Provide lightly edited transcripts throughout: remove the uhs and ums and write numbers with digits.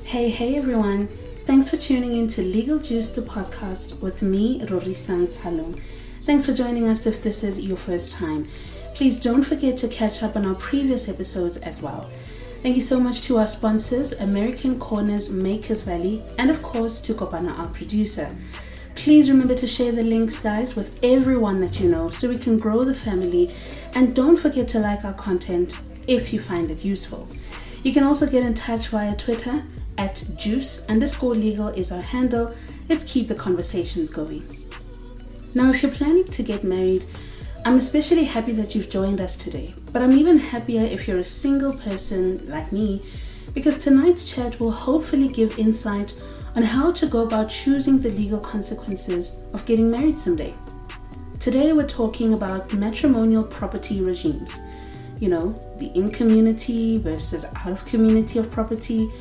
Hey everyone. Thanks for tuning in to Legal Juice, the podcast with me, Rorisang Tsalong. Thanks for joining us if this is your first time. Please don't forget to catch up on our previous episodes as well. Thank you so much to our sponsors, American Corners, Makers Valley, and of course to Kopana, our producer. Please remember to share the links, guys, with everyone that you know so we can grow the family. And don't forget to like our content if you find it useful. You can also get in touch via Twitter at juice_legal is our handle. Let's keep the conversations going. Now, if you're planning to get married, I'm especially happy that you've joined us today. But I'm even happier if you're a single person like me, because tonight's chat will hopefully give insight on how to go about choosing the legal consequences of getting married someday. Today we're talking about matrimonial property regimes. You know, the in-community versus out-of-community of property.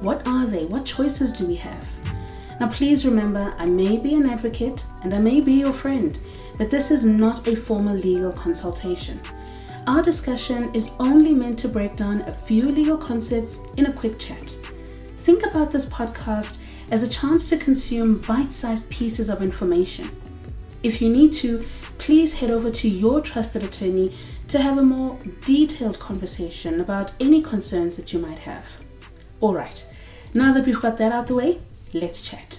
What are they? What choices do we have? Now please remember, I may be an advocate and I may be your friend, but this is not a formal legal consultation. Our discussion is only meant to break down a few legal concepts in a quick chat. Think about this podcast as a chance to consume bite-sized pieces of information. If you need to, please head over to your trusted attorney to have a more detailed conversation about any concerns that you might have. Alright, now that we've got that out the way, let's chat.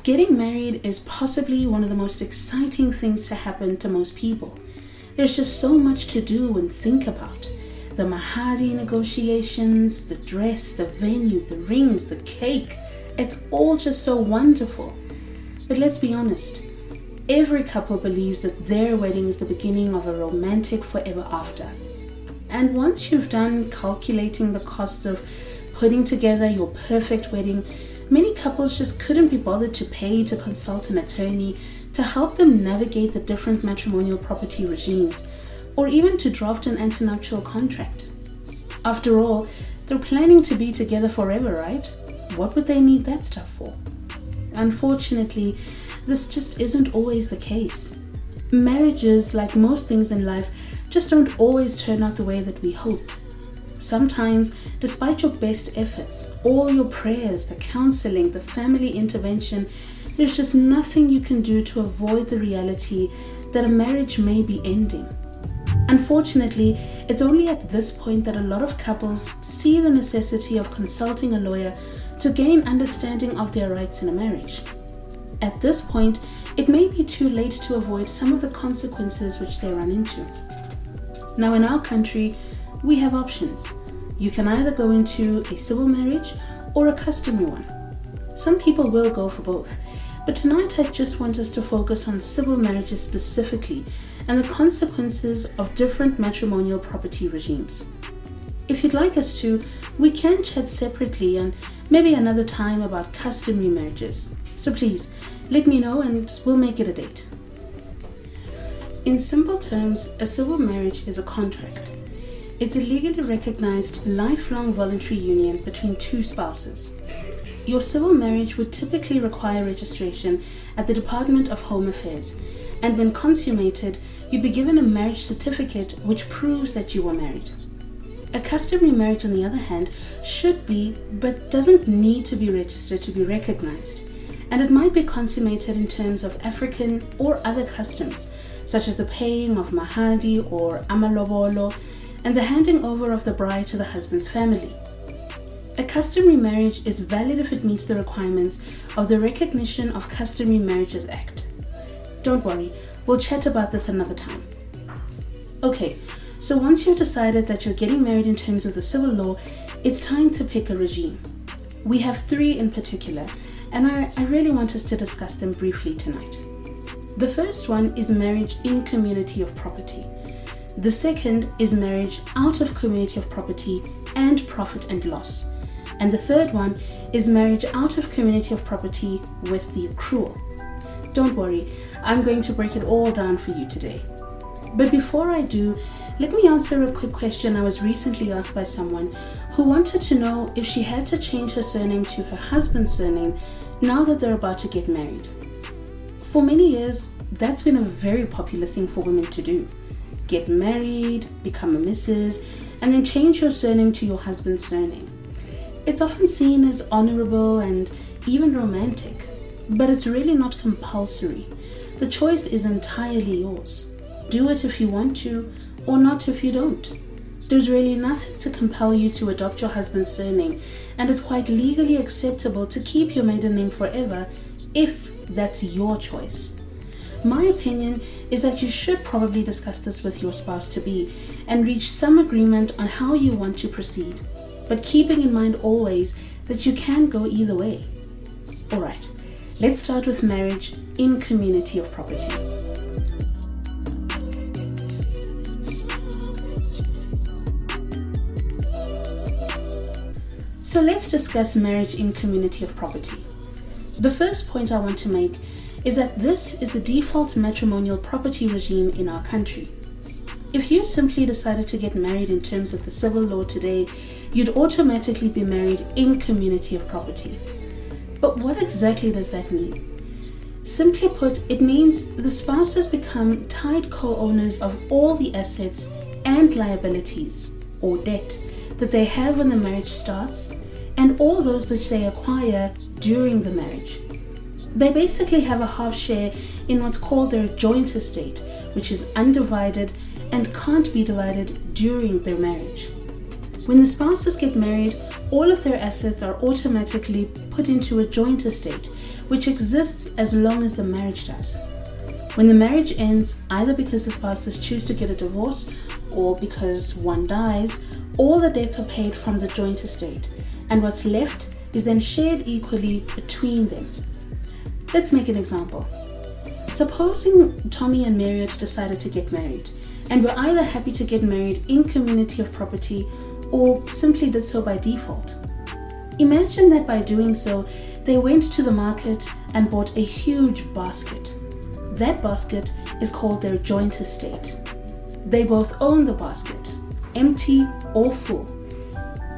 Getting married is possibly one of the most exciting things to happen to most people. There's just so much to do and think about. The mahadi negotiations, the dress, the venue, the rings, the cake. It's all just so wonderful. But let's be honest, every couple believes that their wedding is the beginning of a romantic forever after. And once you've done calculating the costs of putting together your perfect wedding, many couples just couldn't be bothered to pay to consult an attorney to help them navigate the different matrimonial property regimes, or even to draft an antenuptial contract. After all, they're planning to be together forever, right? What would they need that stuff for? Unfortunately, this just isn't always the case. Marriages, like most things in life, just don't always turn out the way that we hoped. Sometimes, despite your best efforts, all your prayers, the counseling, the family intervention, there's just nothing you can do to avoid the reality that a marriage may be ending. Unfortunately, it's only at this point that a lot of couples see the necessity of consulting a lawyer to gain understanding of their rights in a marriage. At this point, it may be too late to avoid some of the consequences which they run into. Now, in our country, we have options. You can either go into a civil marriage or a customary one. Some people will go for both, but tonight I just want us to focus on civil marriages specifically and the consequences of different matrimonial property regimes. If you'd like us to, we can chat separately and maybe another time about customary marriages. So please, let me know and we'll make it a date. In simple terms, a civil marriage is a contract. It's a legally recognized lifelong voluntary union between two spouses. Your civil marriage would typically require registration at the Department of Home Affairs, and when consummated, you'd be given a marriage certificate which proves that you were married. A customary marriage, on the other hand, should be, but doesn't need to be registered to be recognized, and it might be consummated in terms of African or other customs, such as the paying of mahadi or amalobolo, and the handing over of the bride to the husband's family. A customary marriage is valid if it meets the requirements of the Recognition of Customary Marriages Act. Don't worry, we'll chat about this another time. Okay, so once you've decided that you're getting married in terms of the civil law, it's time to pick a regime. We have three in particular, and I really want us to discuss them briefly tonight. The first one is marriage in community of property. The second is marriage out of community of property and profit and loss. And the third one is marriage out of community of property with the accrual. Don't worry, I'm going to break it all down for you today. But before I do, let me answer a quick question I was recently asked by someone who wanted to know if she had to change her surname to her husband's surname now that they're about to get married. For many years, that's been a very popular thing for women to do. Get married, become a Mrs., and then change your surname to your husband's surname. It's often seen as honorable and even romantic, but it's really not compulsory. The choice is entirely yours. Do it if you want to, or not if you don't. There's really nothing to compel you to adopt your husband's surname, and it's quite legally acceptable to keep your maiden name forever if that's your choice. My opinion is that you should probably discuss this with your spouse-to-be and reach some agreement on how you want to proceed, but keeping in mind always that you can go either way. Alright, let's start with marriage in community of property. So let's discuss marriage in community of property. The first point I want to make is that this is the default matrimonial property regime in our country. If you simply decided to get married in terms of the civil law today, you'd automatically be married in community of property. But what exactly does that mean? Simply put, it means the spouses become tied co-owners of all the assets and liabilities, or debt, that they have when the marriage starts, and all those which they acquire during the marriage. They basically have a half share in what's called their joint estate, which is undivided and can't be divided during their marriage. When the spouses get married, all of their assets are automatically put into a joint estate, which exists as long as the marriage does. When the marriage ends, either because the spouses choose to get a divorce or because one dies, all the debts are paid from the joint estate, and what's left is then shared equally between them. Let's make an example. Supposing Tommy and Marriott decided to get married, and were either happy to get married in community of property or simply did so by default. Imagine that by doing so, they went to the market and bought a huge basket. That basket is called their joint estate. They both own the basket, empty or full.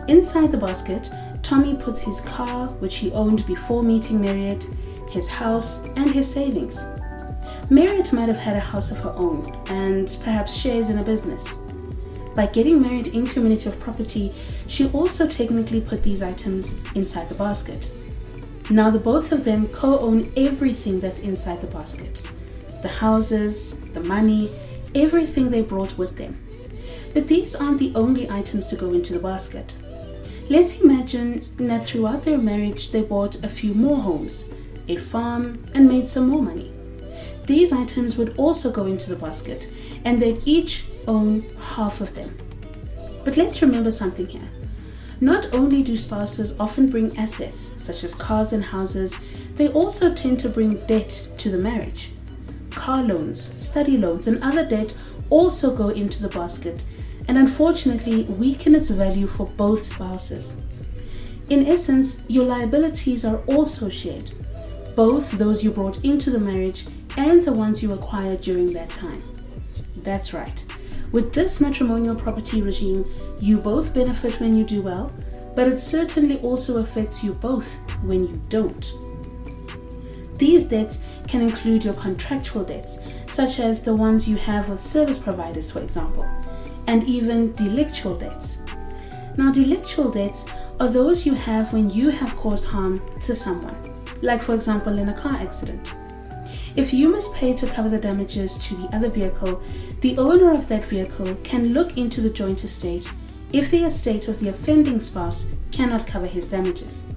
Inside the basket, Tommy puts his car, which he owned before meeting Marriott, his house, and his savings. Marriott might have had a house of her own and perhaps shares in a business. By getting married in community of property, she also technically put these items inside the basket. Now the both of them co-own everything that's inside the basket. The houses, the money, everything they brought with them. But these aren't the only items to go into the basket. Let's imagine that throughout their marriage they bought a few more homes, a farm, and made some more money. These items would also go into the basket, and they'd each own half of them. But let's remember something here. Not only do spouses often bring assets, such as cars and houses, they also tend to bring debt to the marriage. Car loans, study loans, and other debt also go into the basket, and unfortunately weaken its value for both spouses. In essence, your liabilities are also shared, both those you brought into the marriage and the ones you acquired during that time. That's right. With this matrimonial property regime, you both benefit when you do well, but it certainly also affects you both when you don't. These debts can include your contractual debts, such as the ones you have with service providers, for example, and even delictual debts. Now, delictual debts are those you have when you have caused harm to someone, like for example in a car accident. If you must pay to cover the damages to the other vehicle, the owner of that vehicle can look into the joint estate if the estate of the offending spouse cannot cover his damages.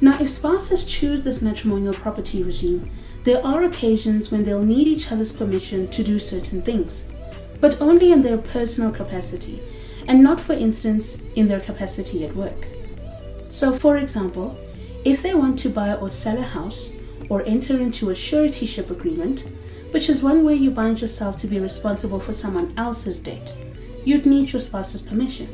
Now, if spouses choose this matrimonial property regime, there are occasions when they'll need each other's permission to do certain things, but only in their personal capacity, and not, for instance, in their capacity at work. So, for example, if they want to buy or sell a house, or enter into a suretyship agreement, which is one where you bind yourself to be responsible for someone else's debt, you'd need your spouse's permission.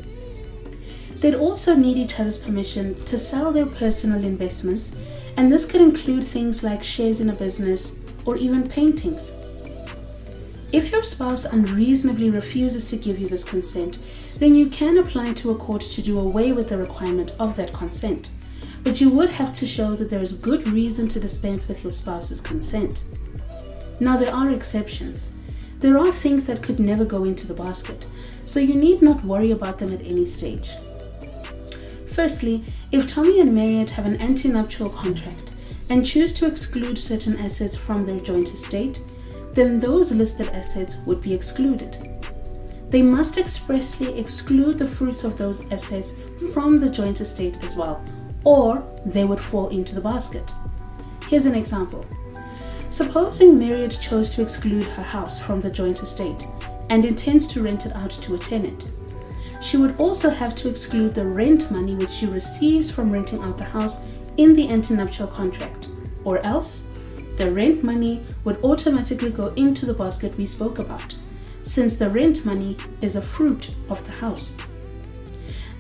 They'd also need each other's permission to sell their personal investments, and this could include things like shares in a business or even paintings. If your spouse unreasonably refuses to give you this consent, then you can apply to a court to do away with the requirement of that consent. But you would have to show that there is good reason to dispense with your spouse's consent. Now, there are exceptions. There are things that could never go into the basket, so you need not worry about them at any stage. Firstly, if Tommy and Marriott have an antenuptial contract and choose to exclude certain assets from their joint estate, then those listed assets would be excluded. They must expressly exclude the fruits of those assets from the joint estate as well, or they would fall into the basket. Here's an example. Supposing Marriott chose to exclude her house from the joint estate and intends to rent it out to a tenant. She would also have to exclude the rent money which she receives from renting out the house in the antenuptial contract, or else the rent money would automatically go into the basket we spoke about, since the rent money is a fruit of the house.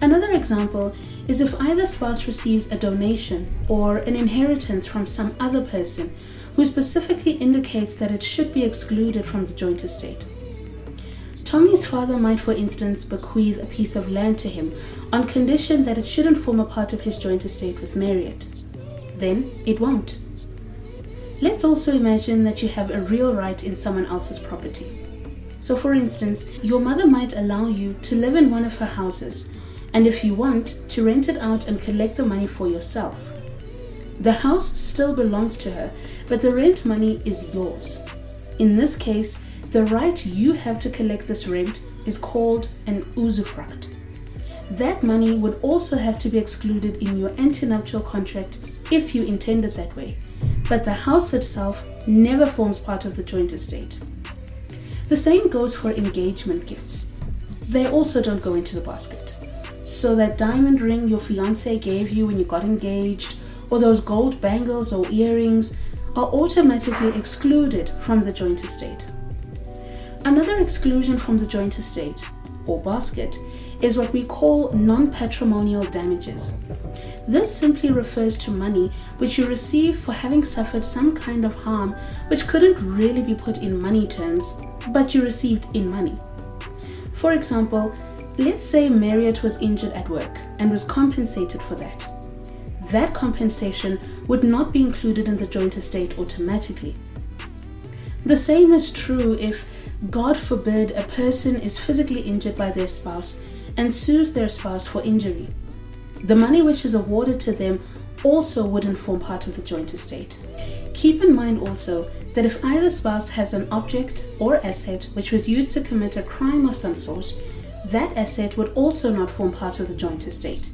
Another example is if either spouse receives a donation or an inheritance from some other person who specifically indicates that it should be excluded from the joint estate. Tommy's father might, for instance, bequeath a piece of land to him on condition that it shouldn't form a part of his joint estate with Marriott. Then it won't. Let's also imagine that you have a real right in someone else's property. So for instance, your mother might allow you to live in one of her houses, and if you want, to rent it out and collect the money for yourself. The house still belongs to her, but the rent money is yours. In this case, the right you have to collect this rent is called an usufruct. That money would also have to be excluded in your antenuptial contract if you intend it that way, but the house itself never forms part of the joint estate. The same goes for engagement gifts. They also don't go into the basket. So that diamond ring your fiancé gave you when you got engaged, or those gold bangles or earrings, are automatically excluded from the joint estate. Another exclusion from the joint estate, or basket, is what we call non-patrimonial damages. This simply refers to money which you receive for having suffered some kind of harm which couldn't really be put in money terms, but you received in money. For example, let's say Marriott was injured at work and was compensated for that. That compensation would not be included in the joint estate automatically. The same is true if, God forbid, a person is physically injured by their spouse and sues their spouse for injury. The money which is awarded to them also wouldn't form part of the joint estate. Keep in mind also that if either spouse has an object or asset which was used to commit a crime of some sort, that asset would also not form part of the joint estate,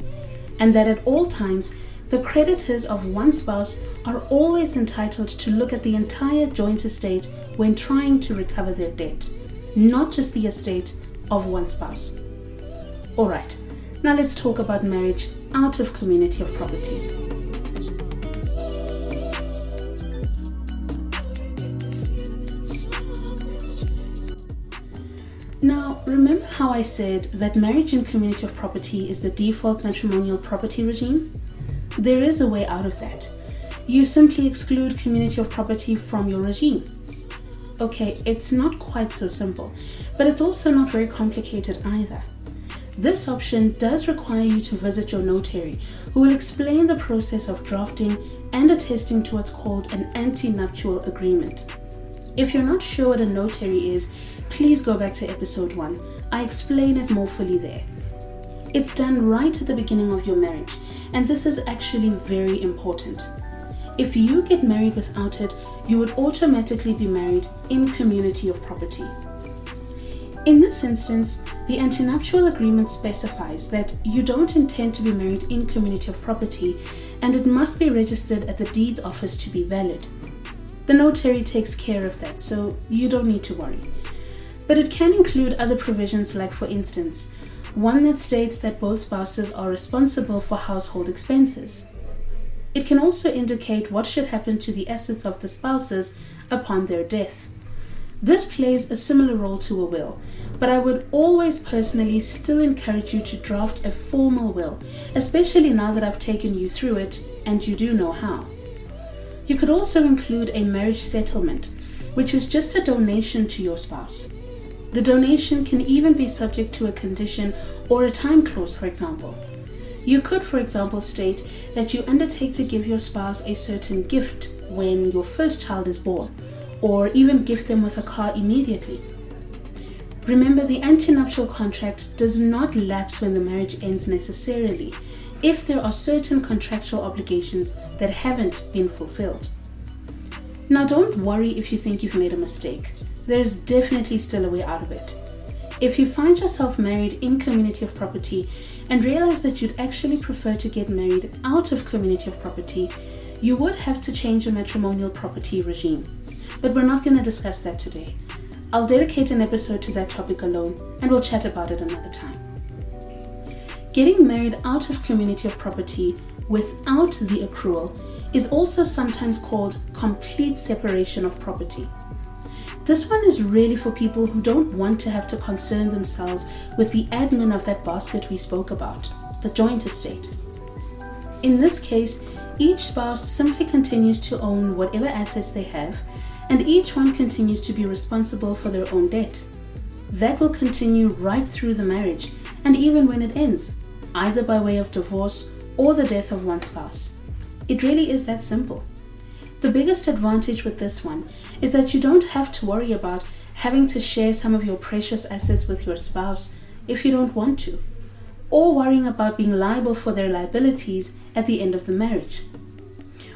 and that at all times the creditors of one spouse are always entitled to look at the entire joint estate when trying to recover their debt, not just the estate of one spouse. Alright, now let's talk about marriage out of community of property. Now, remember how I said that marriage in community of property is the default matrimonial property regime? There is a way out of that. You simply exclude community of property from your regime. Okay, it's not quite so simple, but it's also not very complicated either. This option does require you to visit your notary, who will explain the process of drafting and attesting to what's called an antenuptial agreement. If you're not sure what a notary is, please go back to episode 1. I explain it more fully there. It's done right at the beginning of your marriage, and this is actually very important. If you get married without it, you would automatically be married in community of property. In this instance, the antenuptial agreement specifies that you don't intend to be married in community of property, and it must be registered at the deeds office to be valid. The notary takes care of that, so you don't need to worry. But it can include other provisions, like, for instance, one that states that both spouses are responsible for household expenses. It can also indicate what should happen to the assets of the spouses upon their death. This plays a similar role to a will, but I would always personally still encourage you to draft a formal will, especially now that I've taken you through it and you do know how. You could also include a marriage settlement, which is just a donation to your spouse. The donation can even be subject to a condition or a time clause, for example. You could, for example, state that you undertake to give your spouse a certain gift when your first child is born, or even gift them with a car immediately. Remember, the antenuptial contract does not lapse when the marriage ends necessarily, if there are certain contractual obligations that haven't been fulfilled. Now, don't worry if you think you've made a mistake. There's definitely still a way out of it. If you find yourself married in community of property and realize that you'd actually prefer to get married out of community of property, you would have to change your matrimonial property regime. But we're not going to discuss that today. I'll dedicate an episode to that topic alone, and we'll chat about it another time. Getting married out of community of property without the accrual is also sometimes called complete separation of property. This one is really for people who don't want to have to concern themselves with the admin of that basket we spoke about, the joint estate. In this case, each spouse simply continues to own whatever assets they have, and each one continues to be responsible for their own debt. That will continue right through the marriage, and even when it ends, either by way of divorce or the death of one spouse. It really is that simple. The biggest advantage with this one is that you don't have to worry about having to share some of your precious assets with your spouse if you don't want to, or worrying about being liable for their liabilities at the end of the marriage.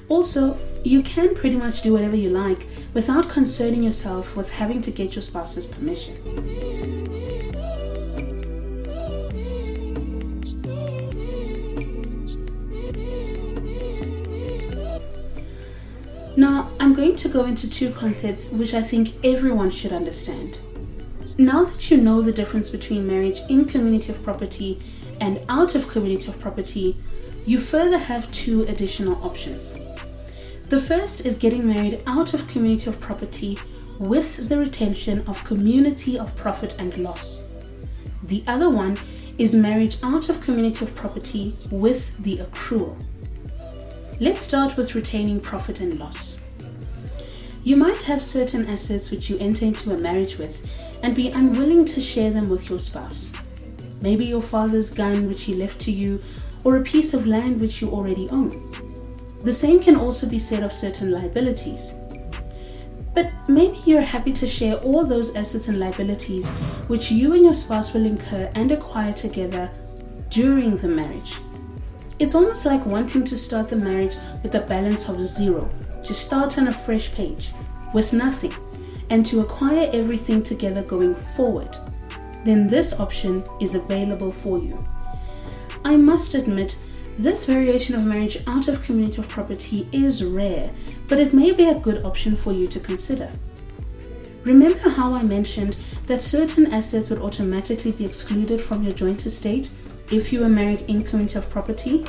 Also, you can pretty much do whatever you like without concerning yourself with having to get your spouse's permission. Now, I'm going to go into two concepts which I think everyone should understand. Now that you know the difference between marriage in community of property and out of community of property, you further have two additional options. The first is getting married out of community of property with the retention of community of profit and loss. The other one is marriage out of community of property with the accrual. Let's start with retaining profit and loss. You might have certain assets which you enter into a marriage with and be unwilling to share them with your spouse. Maybe your father's gun which he left to you, or a piece of land which you already own. The same can also be said of certain liabilities. But maybe you're happy to share all those assets and liabilities which you and your spouse will incur and acquire together during the marriage. It's almost like wanting to start the marriage with a balance of 0, to start on a fresh page with nothing, and to acquire everything together going forward. Then this option is available for you. I must admit, this variation of marriage out of community of property is rare, but it may be a good option for you to consider. Remember how I mentioned that certain assets would automatically be excluded from your joint estate if you were married in community of property?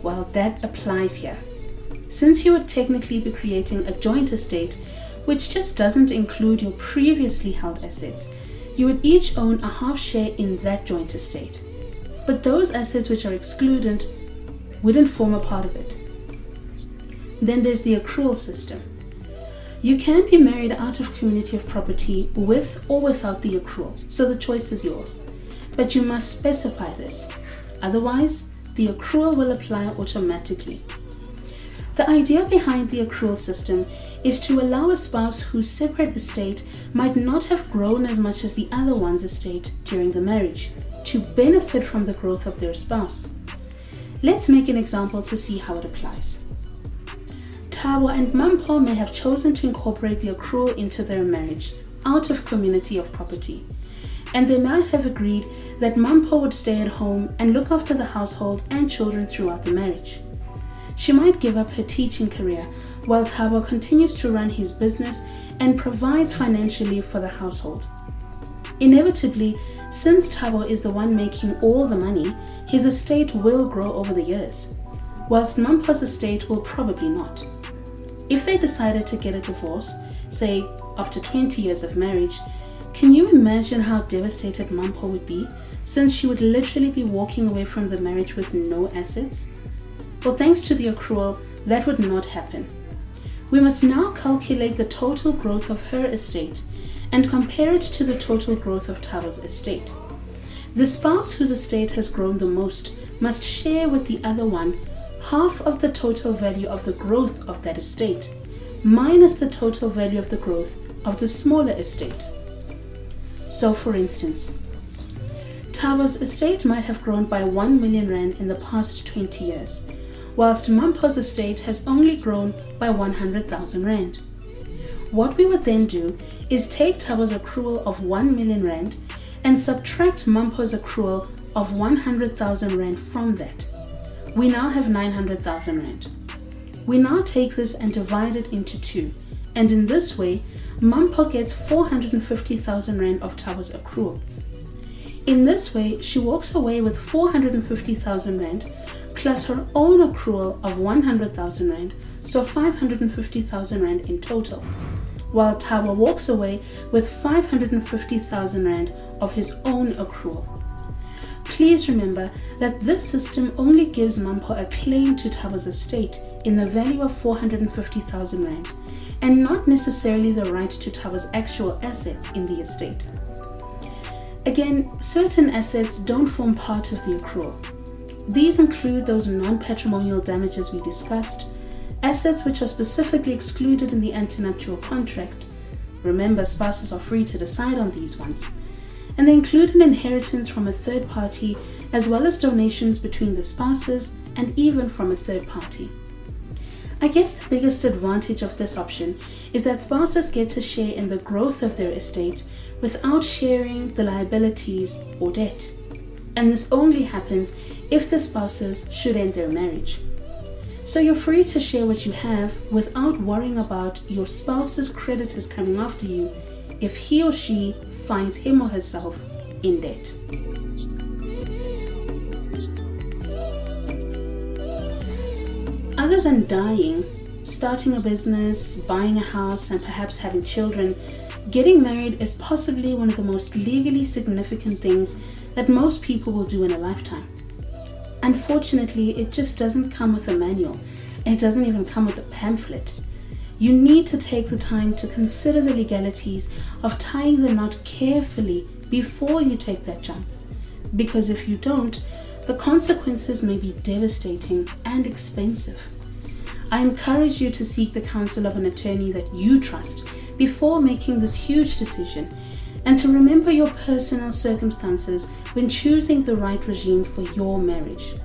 Well, that applies here. Since you would technically be creating a joint estate, which just doesn't include your previously held assets, you would each own a half share in that joint estate. But those assets which are excluded wouldn't form a part of it. Then there's the accrual system. You can be married out of community of property with or without the accrual, so the choice is yours. But you must specify this. Otherwise, the accrual will apply automatically. The idea behind the accrual system is to allow a spouse whose separate estate might not have grown as much as the other one's estate during the marriage to benefit from the growth of their spouse. Let's make an example to see how it applies. Thabo and Mampo may have chosen to incorporate the accrual into their marriage out of community of property, and they might have agreed that Mampo would stay at home and look after the household and children throughout the marriage. She might give up her teaching career while Thabo continues to run his business and provides financially for the household. Inevitably, since Thabo is the one making all the money, his estate will grow over the years, whilst Mampo's estate will probably not. If they decided to get a divorce, say after 20 years of marriage, can you imagine how devastated Mampo would be, since she would literally be walking away from the marriage with no assets? Well, thanks to the accrual, that would not happen. We must now calculate the total growth of her estate and compare it to the total growth of Thabo's estate. The spouse whose estate has grown the most must share with the other one half of the total value of the growth of that estate, minus the total value of the growth of the smaller estate. So for instance, Thabo's estate might have grown by 1 million rand in the past 20 years, whilst Mampo's estate has only grown by 100,000 rand. What we would then do is take Thabo's accrual of 1 million rand and subtract Mampo's accrual of 100,000 rand from that. We now have 900,000 rand. We now take this and divide it into 2, and in this way, Mampo gets 450,000 rand of Thabo's accrual. In this way, she walks away with 450,000 rand plus her own accrual of 100,000 rand, so 550,000 rand in total, while Thabo walks away with 550,000 rand of his own accrual. Please remember that this system only gives Mampo a claim to Thabo's estate in the value of 450,000 rand, and not necessarily the right to Thabo's actual assets in the estate. Again, certain assets don't form part of the accrual. These include those non-patrimonial damages we discussed, assets which are specifically excluded in the antenuptial contract. Remember, spouses are free to decide on these ones. And they include an inheritance from a third party, as well as donations between the spouses and even from a third party. I guess the biggest advantage of this option is that spouses get to share in the growth of their estate without sharing the liabilities or debt. And this only happens if the spouses should end their marriage. So you're free to share what you have without worrying about your spouse's creditors coming after you if he or she finds him or herself in debt. Other than dying, starting a business, buying a house, and perhaps having children, getting married is possibly one of the most legally significant things that most people will do in a lifetime. Unfortunately, it just doesn't come with a manual. It doesn't even come with a pamphlet. You need to take the time to consider the legalities of tying the knot carefully before you take that jump. Because if you don't, the consequences may be devastating and expensive. I encourage you to seek the counsel of an attorney that you trust before making this huge decision, and to remember your personal circumstances when choosing the right regime for your marriage.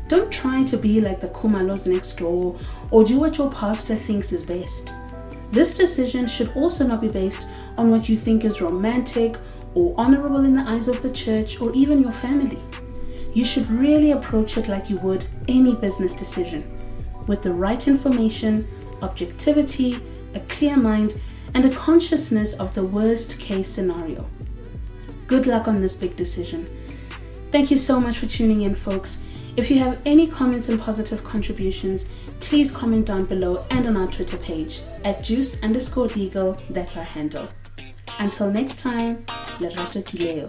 Don't try to be like the Kumalos next door or do what your pastor thinks is best. This decision should also not be based on what you think is romantic or honorable in the eyes of the church or even your family. You should really approach it like you would any business decision, with the right information, objectivity, a clear mind, and a consciousness of the worst case scenario. Good luck on this big decision. Thank you so much for tuning in, folks. If you have any comments and positive contributions, please comment down below and on our Twitter page at @juice_legal. That's our handle. Until next time, Lerato Kileo.